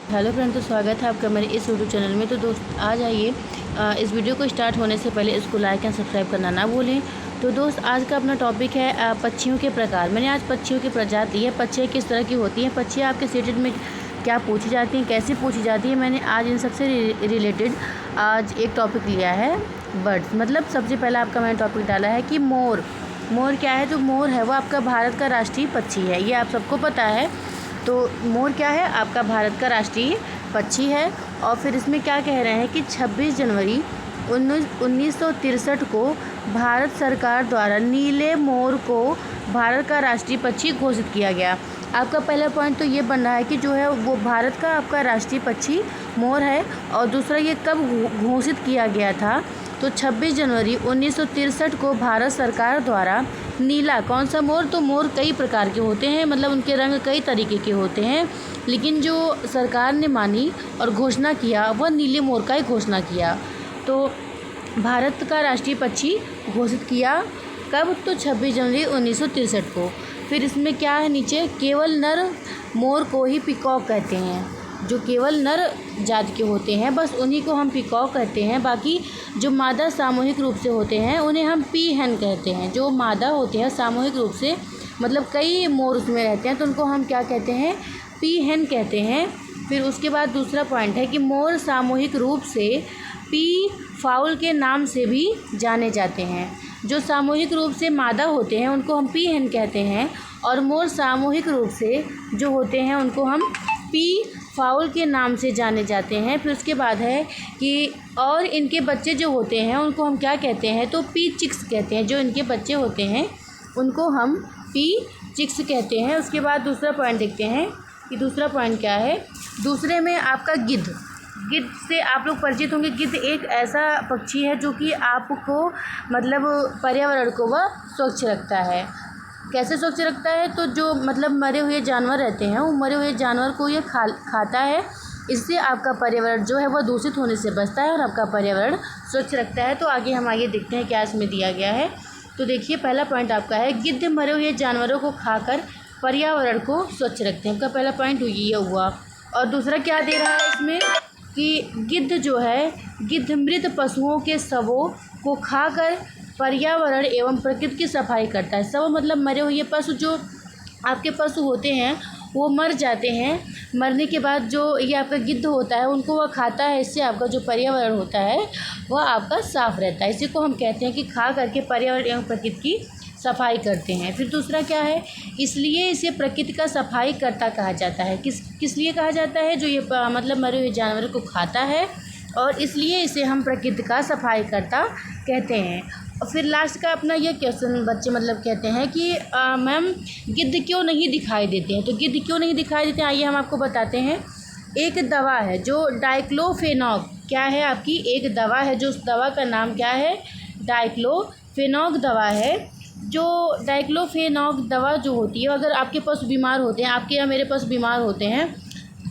Hello friend, तो स्वागत है आपका मेरे इस यूट्यूब चैनल में। तो दोस्त आ जाइए, इस वीडियो को स्टार्ट होने से पहले इसको लाइक एंड सब्सक्राइब करना ना भूलें। तो दोस्त आज का अपना टॉपिक है पक्षियों के प्रकार। मैंने आज पक्षियों की प्रजाति है, पक्षियाँ किस तरह की होती हैं, पक्षियाँ आपके सीटेड में क्या पूछी जाती हैं, कैसे पूछी जाती है। मैंने आज इन सबसे रिलेटेड आज एक टॉपिक लिया है बर्ड्स। मतलब सबसे पहला आपका मैंने टॉपिक डाला है कि मोर क्या है। जो मोर है वो आपका भारत का राष्ट्रीय पक्षी है, ये आप सबको पता है। तो मोर क्या है, आपका भारत का राष्ट्रीय पक्षी है। और फिर इसमें क्या कह रहे हैं कि 26 जनवरी 1963 को भारत सरकार द्वारा नीले मोर को भारत का राष्ट्रीय पक्षी घोषित किया गया। आपका पहला पॉइंट तो ये बन रहा है कि जो है वो भारत का आपका राष्ट्रीय पक्षी मोर है। और दूसरा, ये कब घोषित किया गया था, तो 26 जनवरी 1963 को भारत सरकार द्वारा नीला, कौन सा मोर, तो मोर कई प्रकार के होते हैं, मतलब उनके रंग कई तरीके के होते हैं, लेकिन जो सरकार ने मानी और घोषणा किया वह नीले मोर का ही घोषणा किया। तो भारत का राष्ट्रीय पक्षी घोषित किया कब, तो 26 जनवरी 1963 को। फिर इसमें क्या है नीचे, केवल नर मोर को ही पीकॉक कहते हैं। जो केवल नर जात के होते हैं बस उन्हीं को हम पीकॉक कहते हैं। बाकी जो मादा सामूहिक रूप से होते हैं उन्हें हम पीहन कहते हैं। जो मादा होते हैं सामूहिक रूप से, मतलब कई मोर उसमें रहते हैं, तो उनको हम क्या कहते हैं, पीहन कहते हैं। फिर उसके बाद दूसरा पॉइंट है कि मोर सामूहिक रूप से पी फाउल के नाम से भी जाने जाते हैं। जो सामूहिक रूप से मादा होते हैं उनको हम पीहन कहते हैं, और मोर सामूहिक रूप से जो होते हैं उनको हम पी फाउल के नाम से जाने जाते हैं। फिर उसके बाद है कि और इनके बच्चे जो होते हैं उनको हम क्या कहते हैं, तो पी चिक्स कहते हैं। जो इनके बच्चे होते हैं उनको हम पी चिक्स कहते हैं। उसके बाद दूसरा पॉइंट देखते हैं कि दूसरा पॉइंट क्या है। दूसरे में आपका गिद्ध से आप लोग परिचित होंगे। गिद्ध एक ऐसा पक्षी है जो कि आपको मतलब पर्यावरण को वह स्वच्छ रखता है। कैसे स्वच्छ रखता है, तो जो मतलब मरे हुए जानवर रहते हैं वो मरे हुए जानवर को ये खाता है। इससे आपका पर्यावरण जो है वह दूषित होने से बचता है और आपका पर्यावरण स्वच्छ रखता है। तो आगे हम आगे देखते हैं क्या इसमें दिया गया है। तो देखिए, पहला पॉइंट आपका है गिद्ध मरे हुए जानवरों को खाकर पर्यावरण को स्वच्छ रखते हैं। आपका पहला पॉइंट ये हुआ। और दूसरा क्या दे रहा है इसमें कि गिद्ध जो है, गिद्ध मृत पशुओं के शवों को खाकर पर्यावरण एवं प्रकृति की सफाई करता है। शव मतलब मरे हुए पशु, जो आपके पशु होते हैं वो मर जाते हैं, मरने के बाद जो ये आपका गिद्ध होता है उनको वह खाता है। इससे आपका जो पर्यावरण होता है वह आपका साफ रहता है। इसी को हम कहते हैं कि खा करके पर्यावरण एवं प्रकृति की सफाई करते हैं। फिर दूसरा क्या है, इसलिए इसे प्रकृति का सफाई करता कहा जाता है। किस लिए कहा जाता है, जो ये मतलब मरे हुए जानवर को खाता है, और इसलिए इसे हम प्रकृति का सफाई करता कहते हैं। और फिर लास्ट का अपना ये क्वेश्चन बच्चे मतलब कहते हैं कि मैम गिद्ध क्यों नहीं दिखाई देते हैं। तो गिद्ध क्यों नहीं दिखाई देते हैं, आइए हम आपको बताते हैं। एक दवा है जो डाइक्लोफेनॉक, क्या है आपकी एक दवा है, जो उस दवा का नाम क्या है, डाइक्लोफेनॉक दवा है। जो डाइक्लोफेनॉक दवा जो होती है, अगर आपके पास बीमार होते हैं, आपके या मेरे पास बीमार होते हैं,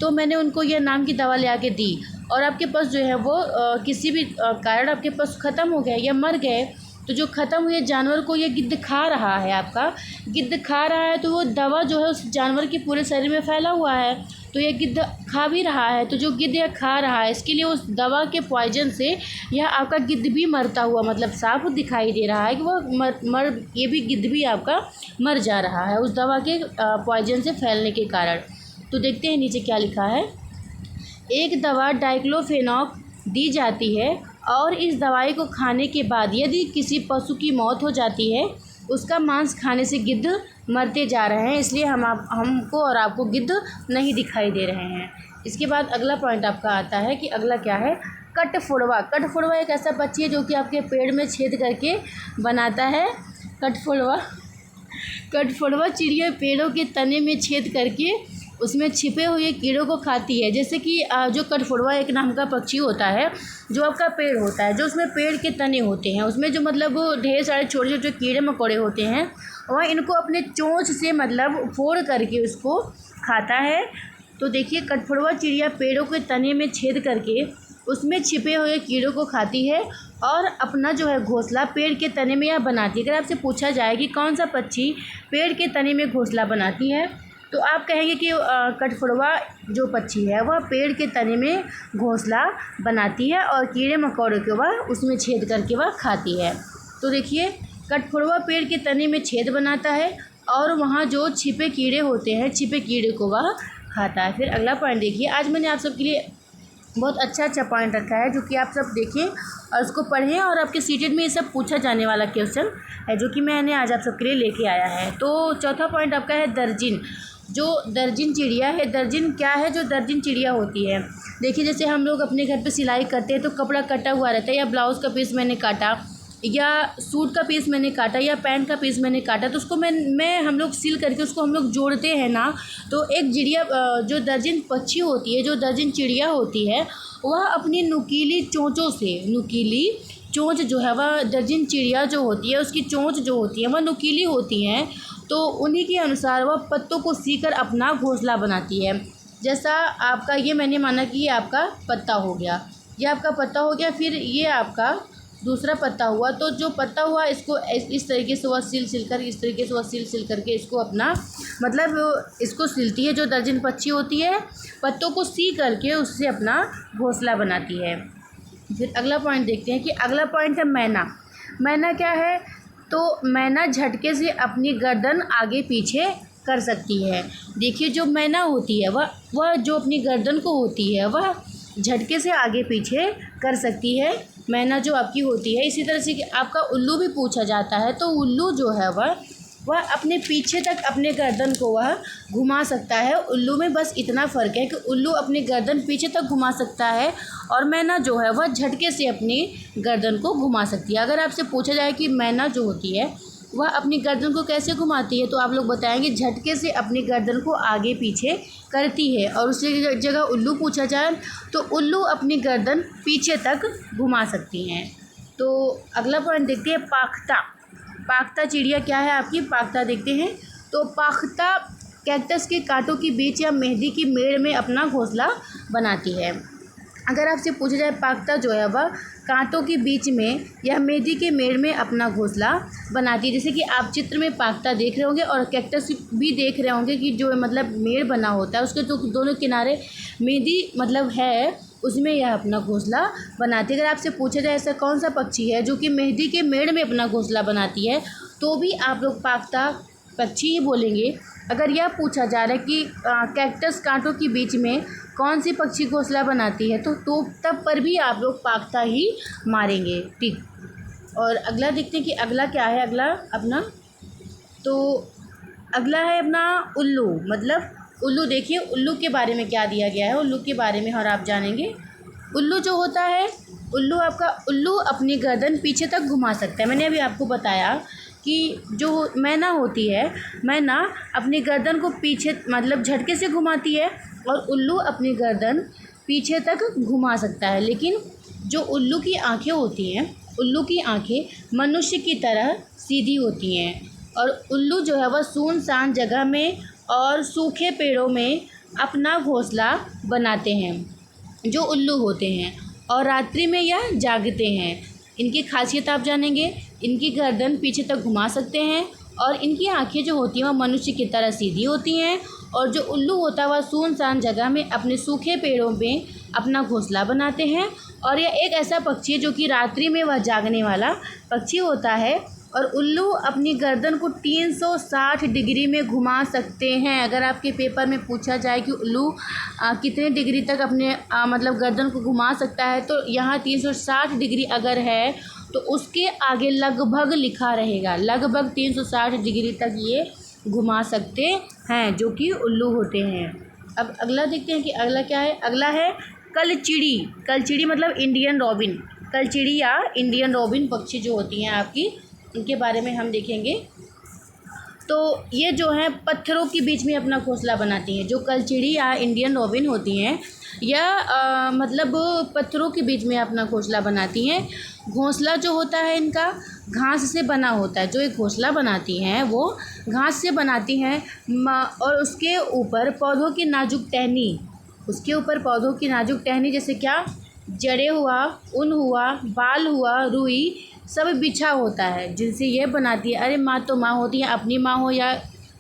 तो मैंने उनको यह नाम की दवा ले आके दी, और आपके पास जो है वो किसी भी कारण आपके पास ख़त्म हो गया या मर गए, तो जो ख़त्म हुए जानवर को ये गिद्ध खा रहा है, आपका गिद्ध खा रहा है, तो वो दवा जो है उस जानवर के पूरे शरीर में फैला हुआ है, तो ये गिद्ध खा भी रहा है। तो जो गिद्ध यह खा रहा है, इसके लिए उस दवा के पॉइजन से यह आपका गिद्ध भी मरता हुआ मतलब साफ दिखाई दे रहा है कि वह ये भी गिद्ध भी आपका मर जा रहा है उस दवा के पॉइजन से फैलने के कारण। तो देखते हैं नीचे क्या लिखा है। एक दवा डाइक्लोफेनॉक दी जाती है, और इस दवाई को खाने के बाद यदि किसी पशु की मौत हो जाती है, उसका मांस खाने से गिद्ध मरते जा रहे हैं, इसलिए हमको और आपको गिद्ध नहीं दिखाई दे रहे हैं। इसके बाद अगला पॉइंट आपका आता है कि अगला क्या है, कठफोड़वा। कठफोड़वा एक ऐसा पक्षी है जो कि आपके पेड़ में छेद करके बनाता है। कठफोड़वा चिड़िया पेड़ों के तने में छेद करके उसमें छिपे हुए कीड़ों को खाती है। जैसे कि जो कठफोड़वा एक नाम का पक्षी होता है, जो आपका पेड़ होता है, जो उसमें पेड़ के तने होते हैं, उसमें जो मतलब ढेर सारे छोटे छोटे कीड़े मकोड़े होते हैं, वह इनको अपने चोंच से मतलब फोड़ करके उसको खाता है। तो देखिए, कठफोड़वा चिड़िया पेड़ों के तने में छेद करके उसमें छिपे हुए कीड़ों को खाती है, और अपना जो है घोंसला पेड़ के तने में यह बनाती है। अगर आपसे पूछा जाए कि कौन सा पक्षी पेड़ के तने में घोंसला बनाती है, तो आप कहेंगे कि कठफोड़वा जो पक्षी है वह पेड़ के तने में घोंसला बनाती है और कीड़े मकोड़ों को वह उसमें छेद करके वह खाती है। तो देखिए, कठफोड़वा पेड़ के तने में छेद बनाता है और वहाँ जो छिपे कीड़े होते हैं, छिपे कीड़े को वह खाता है। फिर अगला पॉइंट देखिए, आज मैंने आप सबके लिए बहुत अच्छा पॉइंट रखा है जो कि आप सब देखें और उसको पढ़ें, और आपके सीटेट में ये सब पूछा जाने वाला क्वेश्चन है जो कि मैंने आज आप सबके लिए लेके आया है। तो चौथा पॉइंट आपका है दर्जिन। जो दर्जिन चिड़िया है, दर्जिन क्या है? जो दर्जिन चिड़िया होती है, देखिए जैसे हम लोग अपने घर पे सिलाई करते हैं तो कपड़ा कटा हुआ रहता है, या ब्लाउज़ का पीस मैंने काटा, या सूट का पीस मैंने काटा, या पैंट का पीस मैंने काटा, तो उसको मैं हम लोग सिल करके उसको हम लोग जोड़ते हैं ना। तो एक चिड़िया जो दर्जिन पक्षी होती है, जो दर्जिन चिड़िया होती है, वह अपनी नुकीली चोंचों से, नुकीली चोंच जो है वह दर्जिन चिड़िया जो होती है उसकी चोंच जो होती है वह नुकीली होती हैं, तो उन्हीं के अनुसार वह पत्तों को सीकर अपना घोंसला बनाती है। जैसा आपका ये मैंने माना कि ये आपका पत्ता हो गया, ये आपका पत्ता हो गया, फिर ये आपका दूसरा पत्ता हुआ। तो जो पत्ता हुआ इसको इस तरीके से वह सिल कर, इस तरीके से वह सिल करके इसको अपना मतलब इसको सिलती है। जो दर्जन पक्षी होती है पत्तों को सी करके उससे अपना घोंसला बनाती है। फिर अगला पॉइंट देखते हैं कि अगला पॉइंट है मैना। मैना क्या है? तो मैना झटके से अपनी गर्दन आगे पीछे कर सकती है। देखिए, जो मैना होती है वह जो अपनी गर्दन को होती है वह झटके से आगे पीछे कर सकती है, मैना जो आपकी होती है। इसी तरह से कि आपका उल्लू भी पूछा जाता है, तो उल्लू जो है वह अपने पीछे तक अपने गर्दन को वह घुमा सकता है। उल्लू में बस इतना फ़र्क है कि उल्लू अपनी गर्दन पीछे तक घुमा सकता है और मैना जो है वह झटके से अपनी गर्दन को घुमा सकती है। अगर आपसे पूछा जाए कि मैना जो होती है वह अपनी गर्दन को कैसे घुमाती है, तो आप लोग बताएंगे झटके से अपनी गर्दन को आगे पीछे करती है। और उसी जगह उल्लू पूछा जाए तो उल्लू अपनी गर्दन पीछे तक घुमा सकती हैं। तो अगला पॉइंट देखते हैं पाख्ता। पाख्ता चिड़िया क्या है आपकी? पाख्ता देखते हैं। तो पाख्ता कैक्टस के कांटों के बीच या मेहंदी की मेड़ में अपना घोंसला बनाती है। अगर आपसे पूछा जाए पाख्ता जो है वह कांटों के बीच में या मेहंदी के मेड़ में अपना घोंसला बनाती है। जैसे कि आप चित्र में पाख्ता देख रहे होंगे और कैक्टस भी देख रहे होंगे कि जो मतलब मेड़ बना होता है उसके तो दोनों किनारे मेहंदी मतलब है, उसमें यह अपना घोंसला बनाती है। अगर आपसे पूछा जाए ऐसा कौन सा पक्षी है जो कि मेहंदी के मेड़ में अपना घोंसला बनाती है, तो भी आप लोग पाख्ता पक्षी ही बोलेंगे। अगर यह पूछा जा रहा है कि कैक्टस कांटों के बीच में कौन सी पक्षी घोंसला बनाती है, तो तब पर भी आप लोग पाख्ता ही मारेंगे। ठीक। और अगला देखते हैं कि अगला क्या है। अगला अपना तो अगला है अपना उल्लू। मतलब उल्लू, देखिए उल्लू के बारे में क्या दिया गया है, उल्लू के बारे में और आप जानेंगे। उल्लू जो होता है, उल्लू अपनी गर्दन पीछे तक घुमा सकता है। मैंने अभी आपको बताया कि जो मैना होती है, मैना अपनी गर्दन को पीछे मतलब झटके से घुमाती है और उल्लू अपनी गर्दन पीछे तक घुमा सकता है। लेकिन जो उल्लू की आँखें होती हैं, उल्लू की आँखें मनुष्य की तरह सीधी होती हैं और उल्लू जो है वह सुनसान जगह में और सूखे पेड़ों में अपना घोंसला बनाते हैं, जो उल्लू होते हैं, और रात्रि में यह जागते हैं। इनकी खासियत आप जानेंगे। इनकी गर्दन पीछे तक घुमा सकते हैं और इनकी आंखें जो होती हैं वह मनुष्य की तरह सीधी होती हैं, और जो उल्लू होता है वह सुनसान जगह में अपने सूखे पेड़ों में अपना घोंसला बनाते हैं। और यह एक ऐसा पक्षी है जो कि रात्रि में वह जागने वाला पक्षी होता है। और उल्लू अपनी गर्दन को 360 डिग्री में घुमा सकते हैं। अगर आपके पेपर में पूछा जाए कि उल्लू कितने डिग्री तक अपने मतलब गर्दन को घुमा सकता है, तो यहाँ 360 डिग्री अगर है तो उसके आगे लगभग लिखा रहेगा, लगभग 360 डिग्री तक ये घुमा सकते हैं, जो कि उल्लू होते हैं। अब अगला देखते हैं कि अगला क्या है। अगला है कलचिड़ी। कलचिड़ी मतलब इंडियन रॉबिन। कलचिड़ी या इंडियन रॉबिन पक्षी जो होती हैं आपकी, उनके बारे में हम देखेंगे। तो ये जो है पत्थरों के बीच में अपना घोंसला बनाती हैं। जो कलचिड़ी या इंडियन रॉबिन होती हैं या मतलब पत्थरों के बीच में अपना घोंसला बनाती हैं। घोंसला जो होता है इनका घास से बना होता है। जो एक घोंसला बनाती हैं वो घास से बनाती हैं और उसके ऊपर पौधों की नाजुक टहनी, उसके ऊपर पौधों की नाजुक टहनी जैसे क्या जड़ें हुआ, ऊन हुआ, बाल हुआ, रुई सब बिछा होता है, जिनसे ये बनाती है। अरे माँ तो माँ होती है, अपनी माँ हो या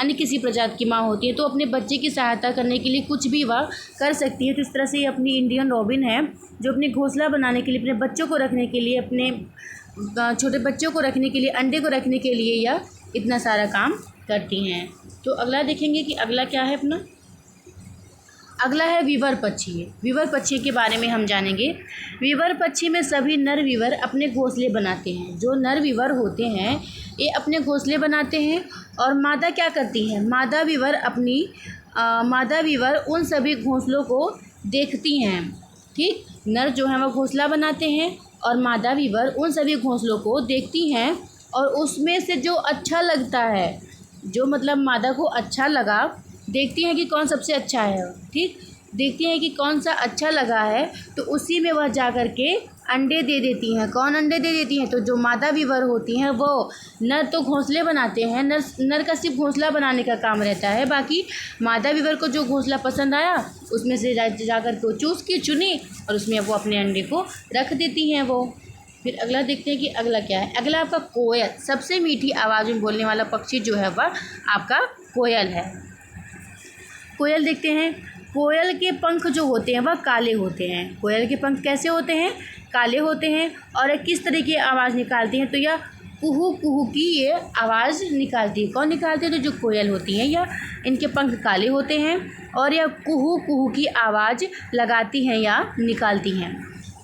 अन्य किसी प्रजाति की माँ होती है तो अपने बच्चे की सहायता करने के लिए कुछ भी वह कर सकती है। तो इस तरह से ये अपनी इंडियन रॉबिन है जो अपने घोंसला बनाने के लिए, अपने बच्चों को रखने के लिए, अपने छोटे बच्चों को रखने के लिए, अंडे को रखने के लिए यह इतना सारा काम करती हैं। तो अगला देखेंगे कि अगला क्या है अपना। अगला है वीवर पक्षी। वीवर पक्षी के बारे में हम जानेंगे। वीवर पक्षी में सभी नर वीवर अपने घोंसले बनाते हैं। जो नर वीवर होते हैं ये अपने घोंसले बनाते हैं और मादा क्या करती है, मादा वीवर उन सभी घोंसलों को देखती हैं। ठीक, नर जो है वह घोंसला बनाते हैं और मादा वीवर उन सभी घोंसलों को देखती हैं और उसमें से जो अच्छा लगता है, जो मतलब मादा को अच्छा लगा, देखती हैं कि कौन सबसे अच्छा है। ठीक, देखती हैं कि कौन सा अच्छा लगा है तो उसी में वह जा कर के अंडे दे देती हैं। कौन अंडे दे देती हैं, तो जो मादा वीवर होती हैं वो। नर तो घोंसले बनाते हैं, नर का सिर्फ घोंसला बनाने का काम रहता है, बाकी मादा वीवर को जो घोंसला पसंद आया उसमें से जा कर के चूस के चुनी और उसमें वो अपने अंडे को रख देती हैं वो। फिर अगला देखते हैं कि अगला क्या है। अगला आपका कोयल। सबसे मीठी आवाज़ में बोलने वाला पक्षी जो है वह आपका कोयल है। कोयल देखते हैं। कोयल के पंख जो होते हैं वह काले होते हैं। कोयल के पंख कैसे होते हैं, काले होते हैं। और किस तरह की आवाज़ निकालती हैं, तो यह कुहू कुहू की ये आवाज़ निकालती है। कौन निकालती है, तो जो कोयल होती हैं या इनके पंख काले होते हैं और यह कुहू कुहू की आवाज़ लगाती हैं या निकालती हैं।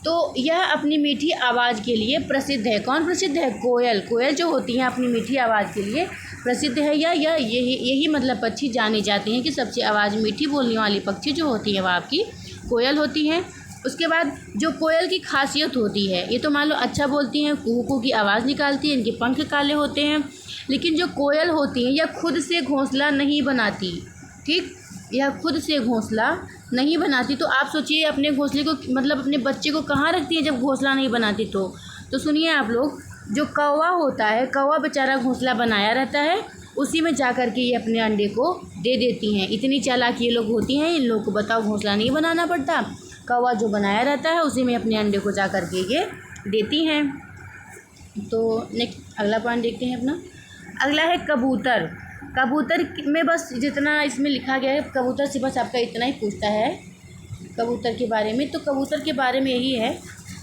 तो यह अपनी मीठी आवाज़ के लिए प्रसिद्ध है। कौन प्रसिद्ध है, कोयल। कोयल जो होती हैं अपनी मीठी आवाज़ के लिए प्रसिद्ध है या यही मतलब पक्षी जाने जाते हैं कि सबसे आवाज़ मीठी बोलने वाली पक्षी जो होती है वह आपकी कोयल होती हैं। उसके बाद जो कोयल की खासियत होती है, ये तो मान लो अच्छा बोलती हैं, कुहू कुहू की आवाज़ निकालती है, इनके पंख काले होते हैं, लेकिन जो कोयल होती हैं यह खुद से घोंसला नहीं बनाती। ठीक, यह खुद से घोंसला नहीं बनाती। तो आप सोचिए अपने घोंसले को, मतलब अपने बच्चे को कहाँ रखती है जब घोंसला नहीं बनाती। तो सुनिए आप लोग, जो कौवा होता है, कौवा बेचारा घोंसला बनाया रहता है, उसी में जा कर के ये अपने अंडे को दे देती हैं। इतनी चालाक ये लोग होती हैं, इन लोगों को बताओ घोंसला नहीं बनाना पड़ता, कौवा जो बनाया रहता है उसी में अपने अंडे को जा कर के ये देती हैं। तो नेक्स्ट अगला पॉइंट देखते हैं अपना। अगला है कबूतर। कबूतर में बस जितना इसमें लिखा गया है, कबूतर से बस आपका इतना ही पूछता है कबूतर के बारे में। तो कबूतर के बारे में यही है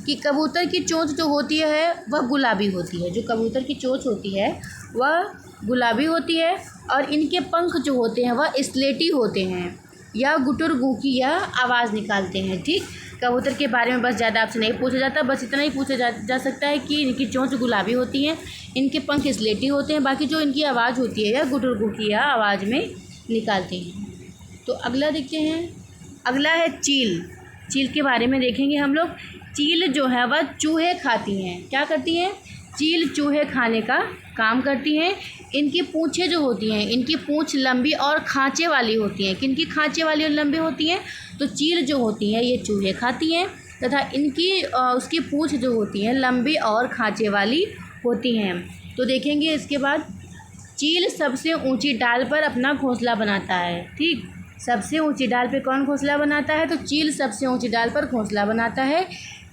कि कबूतर की चोंच जो होती है वह गुलाबी होती है। जो कबूतर की चोंच होती है वह गुलाबी होती है और इनके पंख जो होते हैं वह स्लेटी होते हैं या गुटर गू की यह आवाज़ निकालते हैं। ठीक, कबूतर के बारे में बस ज़्यादा आपसे नहीं पूछा जाता, बस इतना ही पूछा जा सकता है कि इनकी चोंच गुलाबी होती हैं, इनके पंख स्लेटी होते हैं, बाकी जो इनकी आवाज़ होती है या गुटर गू की यह आवाज़ में निकालते हैं। तो अगला देखते हैं। अगला है चील। चील के बारे में देखेंगे हम लोग। चील जो है वह चूहे खाती हैं। क्या करती हैं, चील चूहे खाने का काम करती हैं। इनकी पूँछें जो होती हैं, इनकी पूँछ लंबी और खाँचे वाली होती हैं। किनकी खाँचे वाली और लंबी होती हैं, तो चील जो होती हैं ये चूहे खाती हैं तथा इनकी उसकी पूँछ जो होती है लंबी और खाँचे वाली होती हैं। तो देखेंगे इसके बाद, चील सबसे ऊंची डाल पर अपना घोंसला बनाता है। ठीक, सबसे ऊंची डाल पे कौन घोंसला बनाता है, तो चील सबसे ऊंची डाल पर घोंसला बनाता है।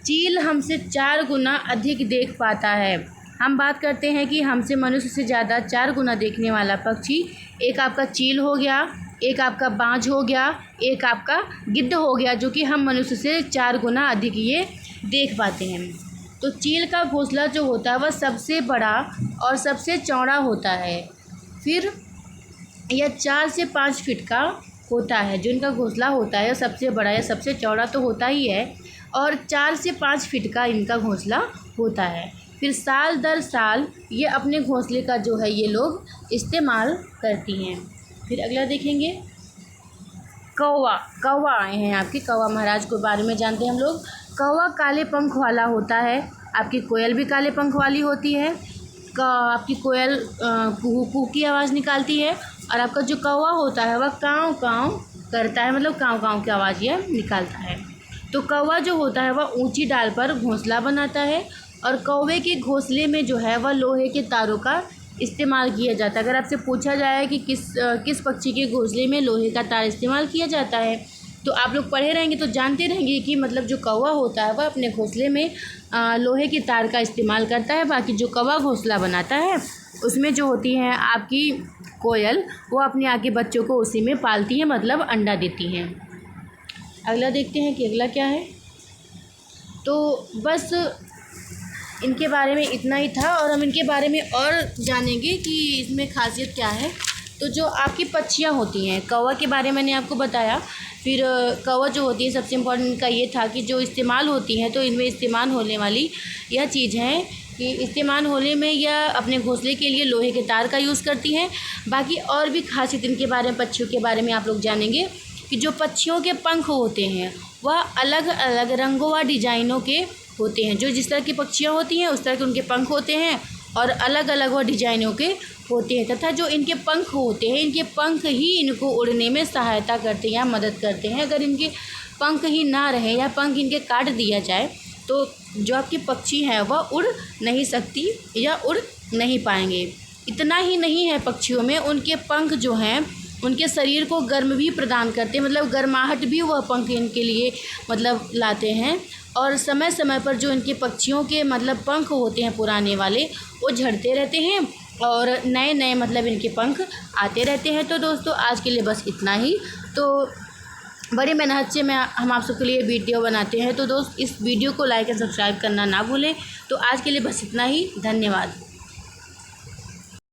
चील हमसे 4 गुना अधिक देख पाता है। हम बात करते हैं कि हमसे मनुष्य से ज़्यादा 4 गुना देखने वाला पक्षी, एक आपका चील हो गया, एक आपका बाज हो गया, एक आपका गिद्ध हो गया, जो कि हम मनुष्य से 4 गुना अधिक ये देख पाते हैं। तो चील का घोंसला जो होता है वह सबसे बड़ा और सबसे चौड़ा होता है। फिर यह 4 से 5 फीट का होता है। जो इनका घोंसला होता है सबसे बड़ा या सबसे चौड़ा तो होता ही है और 4 से 5 फीट का इनका घोंसला होता है। फिर साल दर साल ये अपने घोंसले का जो है ये लोग इस्तेमाल करती हैं। फिर अगला देखेंगे, कौवा। कौवा आए हैं आपके, कौवा महाराज के बारे में जानते हैं हम लोग। कौवा काले पंख वाला होता है। आपकी कोयल भी काले पंख वाली होती है। आपकी कोयल कुहू कुहू की आवाज़ निकालती है और आपका जो कौवा होता है वह काँव काँव करता है, मतलब काँव काँव की आवाज़ यह निकालता है। तो कौवा जो होता है वह ऊंची डाल पर घोंसला बनाता है और कौवे के घोंसले में जो है वह लोहे के तारों का इस्तेमाल किया जाता है। अगर आपसे पूछा जाए कि किस पक्षी के घोंसले में लोहे का तार इस्तेमाल किया जाता है, तो आप लोग पढ़े रहेंगे तो जानते रहेंगे कि मतलब जो कौवा होता है वह अपने घोंसले में लोहे के तार का इस्तेमाल करता है। बाकी जो कौवा घोंसला बनाता है उसमें जो होती हैं आपकी कोयल, वो अपने आगे बच्चों को उसी में पालती हैं, मतलब अंडा देती हैं। अगला देखते हैं कि अगला क्या है। तो बस इनके बारे में इतना ही था, और हम इनके बारे में और जानेंगे कि इसमें खासियत क्या है। तो जो आपकी पक्षियाँ होती हैं, कौवा के बारे में मैंने आपको बताया। फिर कौवा जो होती है, सबसे इम्पोर्टेंट इनका ये था कि जो इस्तेमाल होती हैं, तो इनमें इस्तेमाल होने वाली यह चीज़ है कि इस्तेमाल होने में यह अपने घोंसले के लिए लोहे के तार का यूज़ करती हैं। बाकी और भी खासियत इनके बारे में, पक्षियों के बारे में आप लोग जानेंगे कि जो पक्षियों के पंख होते हैं वह अलग अलग रंगों व डिज़ाइनों के होते हैं। जो जिस तरह की पक्षियाँ होती हैं उस तरह के उनके पंख होते हैं, और अलग अलग वह डिज़ाइनों के होते हैं। तथा जो इनके पंख होते हैं, इनके पंख ही इनको उड़ने में सहायता करते हैं या मदद करते हैं। अगर इनके पंख ही ना रहे या पंख इनके काट दिया जाए तो जो आपकी पक्षी हैं वह उड़ नहीं सकती या उड़ नहीं पाएंगे। इतना ही नहीं है, पक्षियों में उनके पंख जो हैं उनके शरीर को गर्म भी प्रदान करते हैं, मतलब गर्माहट भी वह पंख इनके लिए मतलब लाते हैं। और समय समय पर जो इनके पक्षियों के मतलब पंख होते हैं पुराने वाले, वो झड़ते रहते हैं और नए नए मतलब इनके पंख आते रहते हैं। तो दोस्तों आज के लिए बस इतना ही। तो बड़ी मेहनत से हम आप सबके लिए वीडियो बनाते हैं। तो दोस्त इस वीडियो को लाइक एंड सब्सक्राइब करना ना भूलें। तो आज के लिए बस इतना ही, धन्यवाद।